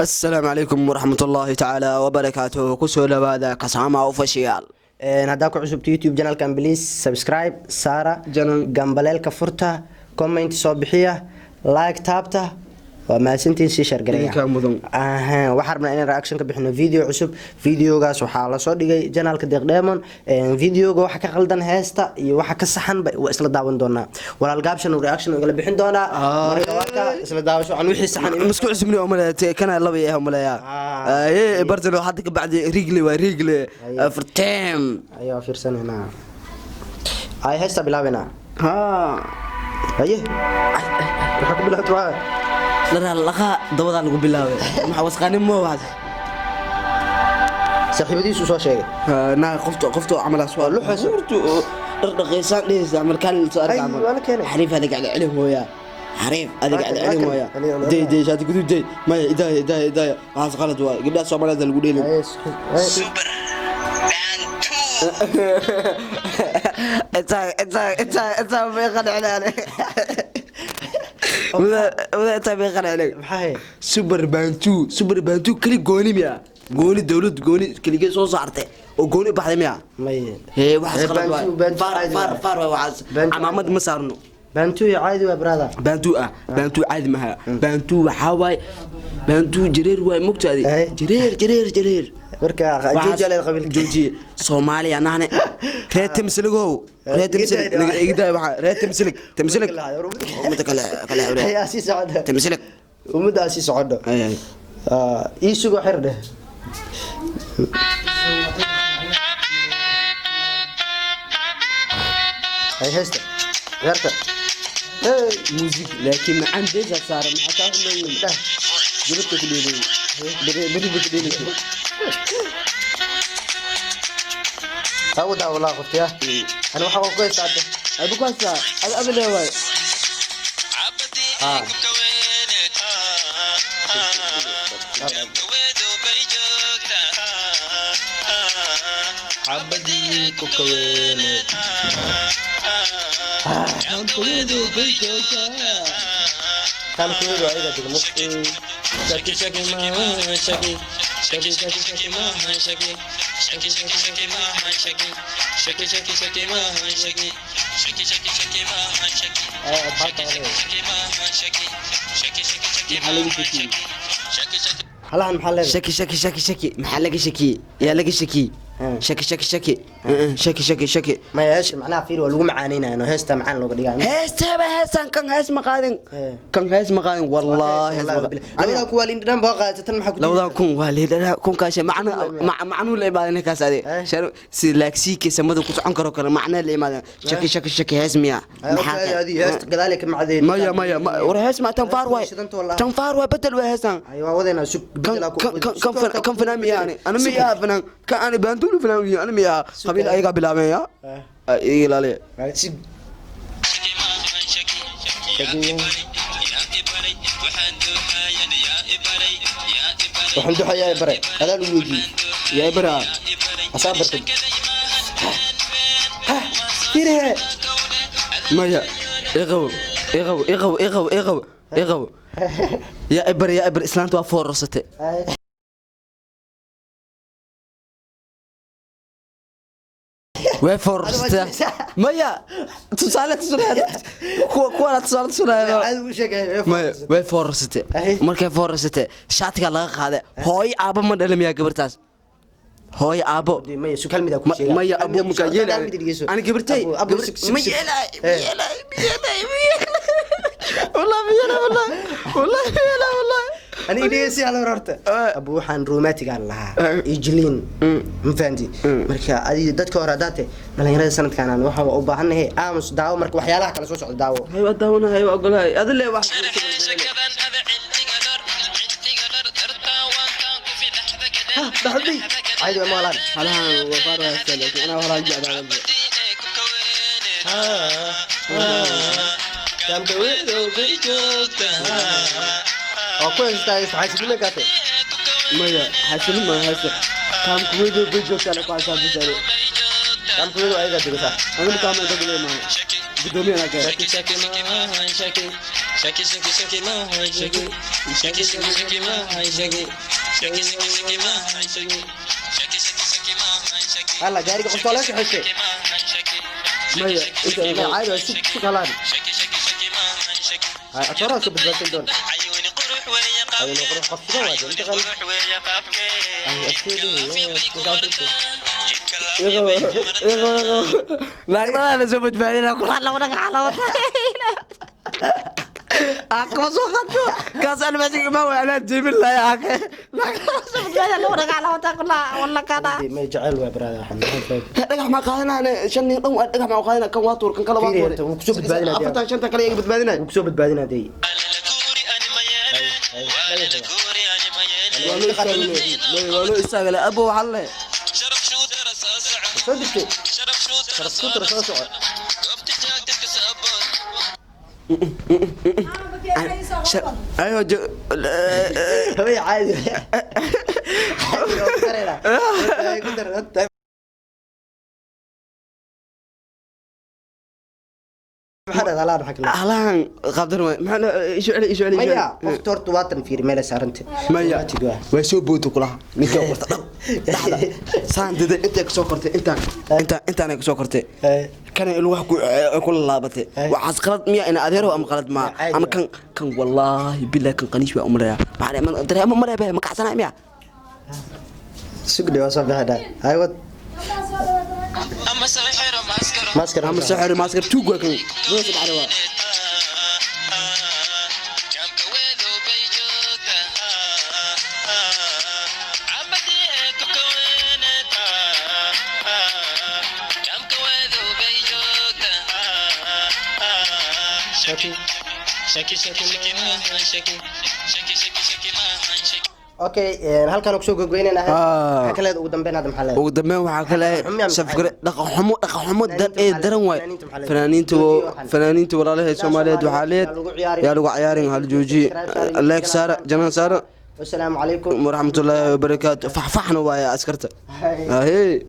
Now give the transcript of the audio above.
السلام عليكم ورحمة الله تعالى وبركاته. كسول هذا كسامة اوفيشال. هداكو عصبت يوتيوب جانال كان بليز سبسكرايب سارة جنبليل كفرتها كومنت صوبحية لايك تابته وما سنتين شير غريا waxaan rabnaa inaan reaction ka bixino video cusub videogaas waxa la soo dhigay channelka Deeq Diamond videoga waxa ka qaldan heesta iyo waxa ka saxan waa isla daawan doonaa walaal gaabshan reaction uga bixin doonaa marka waxa isla daawasho aan wixii saxan مسكو اسمني املاتي كان لبا يا املايا ايه برتلو حد بعد رجلي فرتام ايوه فيرسن هنا هاي heesta bilaabina ايه waxa ku bilaabtaa لقى دودا lagu bilaabay waxa wasqaanin mo waxa saaxiibadiisu soo sheegay na qofto amala soo luxas dhaqaysan dhis amal kan soo arkaa xariif hada gacay cilin hooya xariif hada gacay cilin hooya day shaadi gudu day ma idaa waxa qalad waa gabdhaha Soomaaliyeed lagu dheelay super انت ما يقنعني عليه وذا تابع قناة عليك محاي سوبر بانتو كلي قوني ميا قوني دولة قوني كلي جي صوص عرته وقوني بحد ميا مي هي واحد خلاص فار وعز عمامد مسارنو بانتو يا عادي يا برادا بانتو عادي مها بانتو حواي بانتو جرير واي مقتدي جرير marka jooji la qabil jooji Soomaaliya anaane reetim siligow igda waxa reetim silig tamsilig umada kala ay asi socdo tamsilig umada asi socdo ay isugu xirde ay heesta yarta موسيقى لكن عندي صار ما تعرف من ده جبت كليني بدي هاو دا والله قلت يا انا waxa ku haysta ابو كاسا ابو لواي عبدي كوكوينه كان كويدو بيجوكا كان كويدو عيدا بالمخي شاكي ما شاكي شاكي ما شاكي شاكي ما شاكي شاكي ما شاكي شاكي ما شاكي هلا محل شكي محل شكي يا لقي شكي شكي ما ياش معناها فيل ولو معانينا انه هيستا معان لو دغان هيستا كان هيس مقادن والله لو كو والين دن باقاتن ما لو كون والين كون كاش معنو لا يبادن كاس ادي سي لاكسي كي سمده كو سكون كرو معناه لا يبادن شكي هيس ميا هذه هيست كذلك معدين مايا ور هيس ما تنفار واي بدل وهيسان ايوه ودينا شك كم فنان يعني انا ميا فنان كان بانتو فنان انا ميا قبيل ايغا بلامه يا اي لا لي waxaan duxayaa ibare adaa lagu weydiiyay يا ibara asaabartay tire مايا اغو يا ibara اسلانت waa foorasate وفرصته مايا تصالت سنه كوالا تصالت سنه مايا وفرصته markay foorasate shaatiga laga qaaday hooy aabo ma dhalim yaa gabartaas hooy aabo maya su kalmida ku sheegay maya aabo muka yeelay ani gabartay ma yeelay والله أنا إليسي على رأرته أبو حان روماتي قال لها إجلين مفهمتي مركا أدي دتك ورادته نلين هذا السنة كان أنا وحوا أباهن هي أمس داو مركا وحيالها كلا سوسع داو هيو داونا هيو أقول هاي هذا اللي واحد بحبي عادي ما لان هلا وفارة السلك أنا وراجع هذا كم تويدو بيجوكا أكون استايس حاسبنا كاتي مايا حاسبنا ما حاسب كم تويدو بيجوكا أنا قاعد أسافر كم تويدو أيها الدكتور أنا مكمل تقول ما بدوني أنا كذا شكي Shaki shaki shaki ma hai shaki. Shaki shaki shaki ma hai shaki. Shaki shaki shaki ma hai shaki. Shaki shaki shaki ma hai shaki. هلا جاري قلت له شو حسي مايا انت عادي شو كلام Shaki shaki shaki ma hai shaki. هاي اتورا شو بتبدل دول عيوني قروح ويا قافكي. عيوني قروح قفزة واجد. عيوني قروح ويا قافكي. لكن انا زبط بعدين اقول هلا ونقع على aku suka kasar masih mau ana jibil lah ya ke sebenarnya lu udah kalau tak kena wala kana ما يجعل وبرا حنا dhagax ma qaadana shan nin dhan dhagax ma qaadana kan waa tuur kan kala waa tuur وكسو بدبادنا دي afta shanta kale iga badbaadinay وكسو بدبادنا دي waanu isaagale abo waxa صدقتي شرف كتر سو ايوه هي عادي هذا غلط حق الله هلان قدر ما ايش علي مايا اخترت وطن في رمال سارنتي مايا way soo boodo kulaha ninka qorta dhaxda saan dad inta ka soo qortay inta ka soo qortay kana ilo wax ku laabatay waxaas qalad miya ina adeero ama qalad ma ama kan wallahi billahi kan qanish waa umraya baare man dareemo maraya ma kacsana miya سجدي وصف هذا ايوه أما سحر ماسكر ama soo xiri maaskar tuugo kan way sadacay Shaki shaki shaki ma shaki shaki shaki shaki ma shaki. اوكي halkan ku soo gogoynayna waxa kale ugu dambeyn aad maxaa ugu dambeyn waxa kale safgar dhaqan xumo daran way fanaaniintu walaalahay Soomaaliyeed waxa leed yaa lagu ciyaarin hal jooji leek saara janan saara والسلام عليكم ورحمة الله وبركاته فحفحنا ويا أسكرته هاي